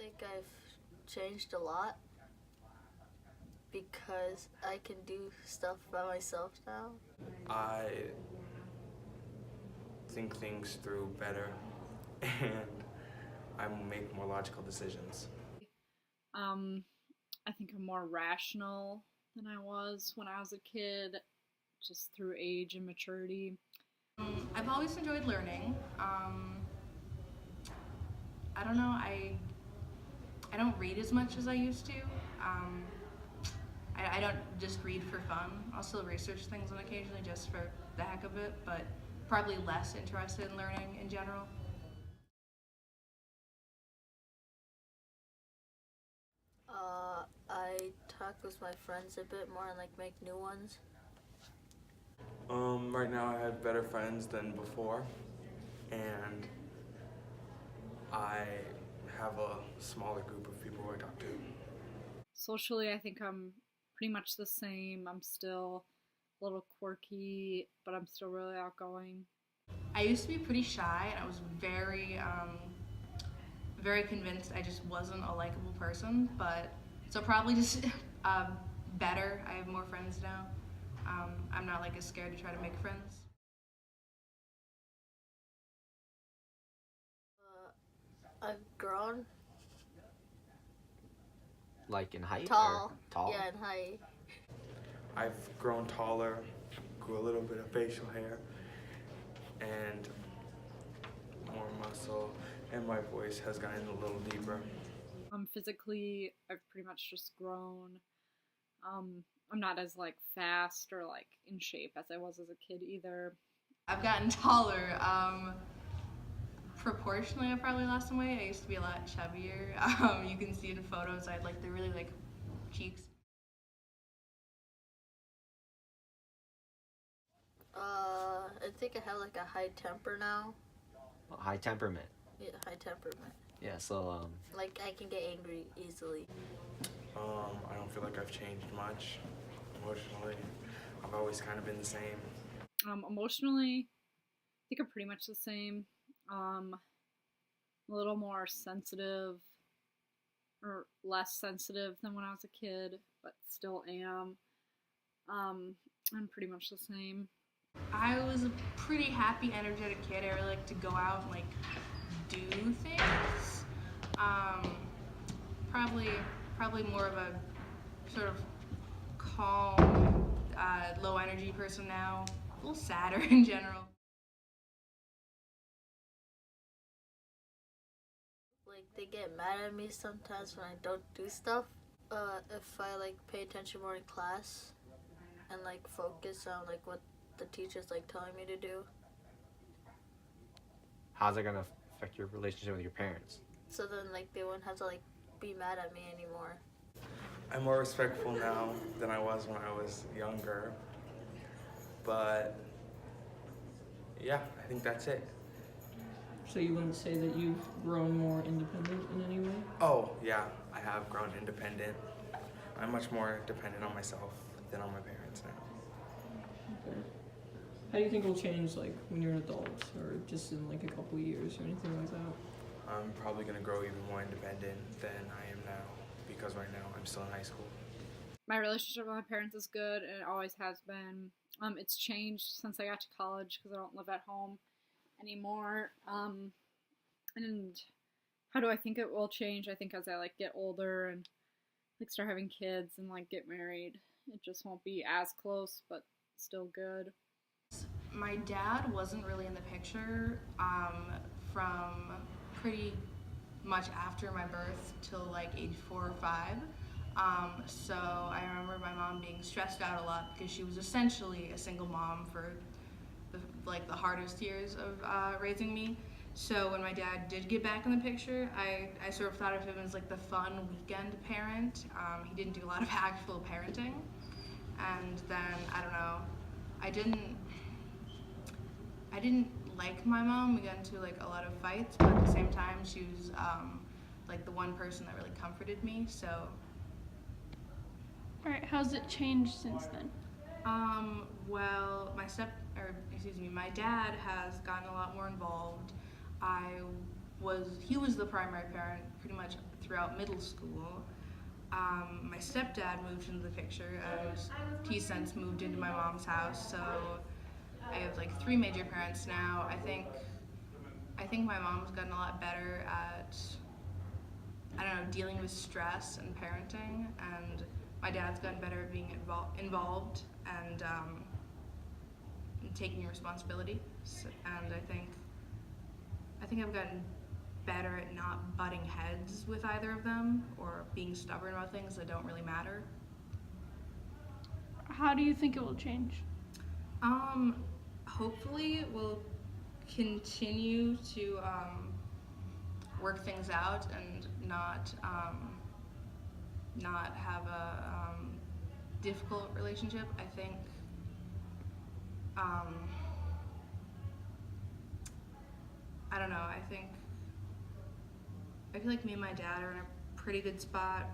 think I've changed a lot because I can do stuff by myself now. I think things through better and I make more logical decisions. Um, I think I'm more rational than I was when I was a kid, just through age and maturity. I've always enjoyed learning. I don't know. I don't read as much as I used to. I don't just read for fun. I'll still research things on occasionally just for the heck of it, but probably less interested in learning in general. I talk with my friends a bit more and like make new ones. Right now I have better friends than before, and I have a smaller group of people who I talk to. Socially, I think I'm pretty much the same. I'm still a little quirky, but I'm still really outgoing. I used to be pretty shy, and I was very convinced I just wasn't a likable person. But so probably just better. I have more friends now. I'm not like as scared to try to make friends. I've grown Like in height tall. or tall? Yeah, in height. I've grown taller, grew a little bit of facial hair, and more muscle, and my voice has gotten a little deeper. Physically, I've pretty much just grown. I'm not as like fast or like in shape as I was as a kid either. I've gotten taller. Proportionally, I probably lost some weight. I used to be a lot chubbier. You can see it in photos. I had like the really like cheeks. I think I have like a high temper now. High temperament. Yeah, high temperament. Yeah, so Like I can get angry easily. I don't feel like I've changed much emotionally. I've always kind of been the same. Emotionally, I think I'm pretty much the same. A little more sensitive or less sensitive than when I was a kid, but still am. I'm pretty much the same. I was a pretty happy, energetic kid. I really like to go out and like do things. Probably more of a sort of calm, low energy person now. A little sadder in general. Like they get mad at me sometimes when I don't do stuff. If I like pay attention more in class and like focus on like what the teacher's like telling me to do. how's that gonna affect your relationship with your parents? So then like they won't have to like be mad at me anymore. I'm more respectful now than I was when I was younger, but yeah, I think that's it. So you wouldn't say that you've grown more independent in any way? Oh, yeah, I have grown independent. I'm much more dependent on myself than on my parents now. Okay. How do you think it'll change, like, when you're an adult, or just in, like, a couple of years, or anything like that? I'm probably gonna grow even more independent than I am now because right now I'm still in high school. My relationship with my parents is good, and it always has been. It's changed since I got to college because I don't live at home anymore. And how do I think it will change? I think as I like get older and like start having kids and like get married, it just won't be as close, but still good. My dad wasn't really in the picture from pretty much after my birth till like age 4 or 5. So I remember my mom being stressed out a lot because she was essentially a single mom for the hardest years of raising me. So when my dad did get back in the picture, I sort of thought of him as like the fun weekend parent. He didn't do a lot of actual parenting. And then, I don't know, I didn't like my mom. We got into like a lot of fights, but at the same time, she was like the one person that really comforted me. So, All right, how's it changed since then? well, my dad has gotten a lot more involved. I he was the primary parent pretty much throughout middle school. My stepdad moved into the picture, and he's since moved into my mom's house. So I have like 3 major parents now. I think my mom's gotten a lot better at, I don't know, dealing with stress and parenting, and my dad's gotten better at being involved and taking responsibility. And I think I've gotten better at not butting heads with either of them or being stubborn about things that don't really matter. How do you think it will change? Hopefully we'll continue to work things out and not have a difficult relationship. I think I don't know, I feel like me and my dad are in a pretty good spot.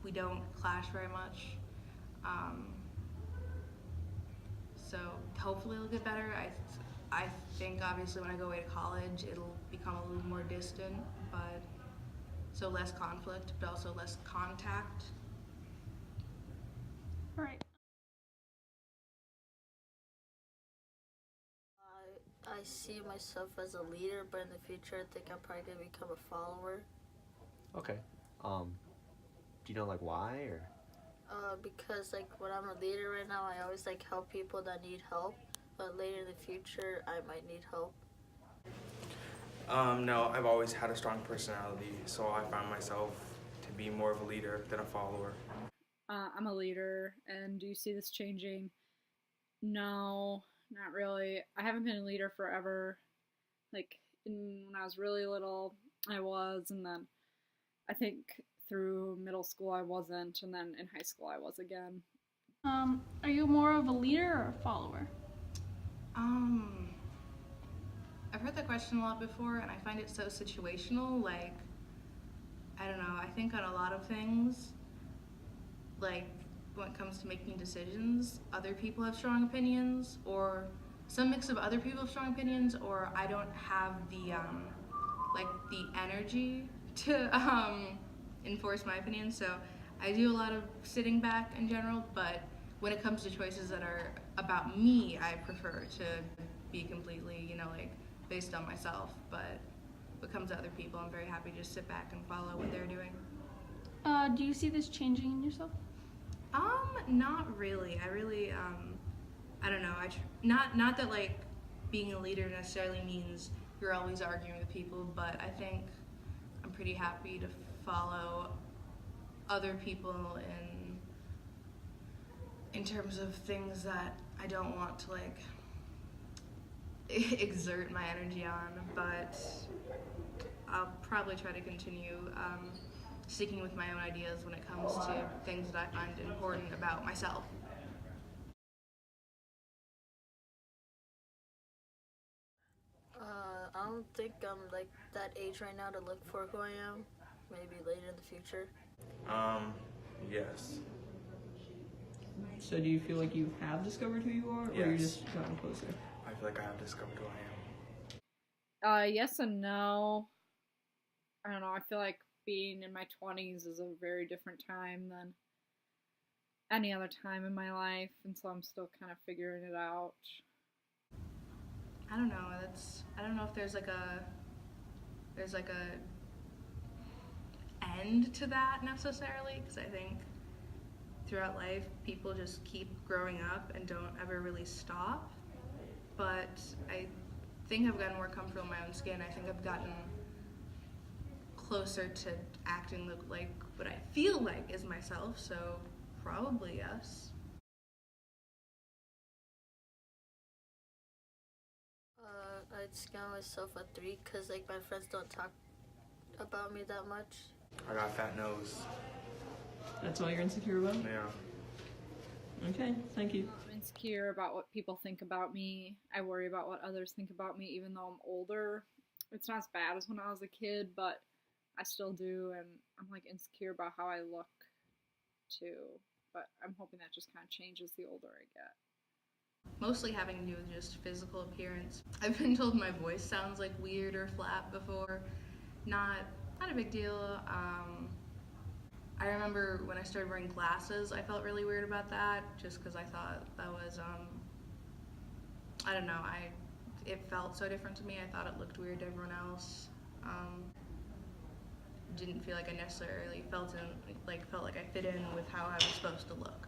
We don't clash very much. So hopefully it'll get better. I think obviously when I go away to college it'll become a little more distant, but so less conflict, but also less contact. All right. I see myself as a leader, but in the future I think I'm probably gonna become a follower. Okay. Do you know like why or? Because like when I'm a leader right now, I always like help people that need help, but later in the future I might need help. No, I've always had a strong personality, so I find myself to be more of a leader than a follower. I'm a leader, and do you see this changing? No, not really. I haven't been a leader forever. Like when I was really little, I was, and then I think through middle school I wasn't, and then in high school I was again. Are you more of a leader or a follower? I've heard that question a lot before, and I find it so situational. Like, I don't know, I think on a lot of things, like when it comes to making decisions, other people have strong opinions, or some mix of other people have strong opinions, or I don't have the the energy to enforce my opinion. So I do a lot of sitting back in general, but when it comes to choices that are about me, I prefer to be completely, based on myself. But when it comes to other people, I'm very happy to just sit back and follow what they're doing. Do you see this changing in yourself? Not really. I really, I don't know. Not that like being a leader necessarily means you're always arguing with people, but I think I'm pretty happy to follow other people in terms of things that I don't want to like exert my energy on, but I'll probably try to continue sticking with my own ideas when it comes to things that I find important about myself. I don't think I'm like that age right now to look for who I am. Maybe later in the future. Yes. So do you feel like you have discovered who you are, or you're Yes. just gotten closer? I feel like I have discovered who I am. Yes and no. I don't know, I feel like being in my 20s is a very different time than any other time in my life, and so I'm still kind of figuring it out. I don't know. I don't know if there's like a end to that necessarily, because I think throughout life people just keep growing up and don't ever really stop. But I think I've gotten more comfortable in my own skin. I think I've gotten closer to acting like what I feel like is myself, so probably yes. I'd scale myself a 3 because like my friends don't talk about me that much. I got a fat nose. That's all you're insecure about? Yeah. Okay, thank you. I'm insecure about what people think about me. I worry about what others think about me, even though I'm older. It's not as bad as when I was a kid, but I still do, and I'm like insecure about how I look too. But I'm hoping that just kind of changes the older I get. Mostly having to do with just physical appearance. I've been told my voice sounds like weird or flat before, not a big deal. I remember when I started wearing glasses, I felt really weird about that, just because I thought that was, I don't know, it felt so different to me. I thought it looked weird to everyone else. Didn't feel like I necessarily felt like I fit in with how I was supposed to look.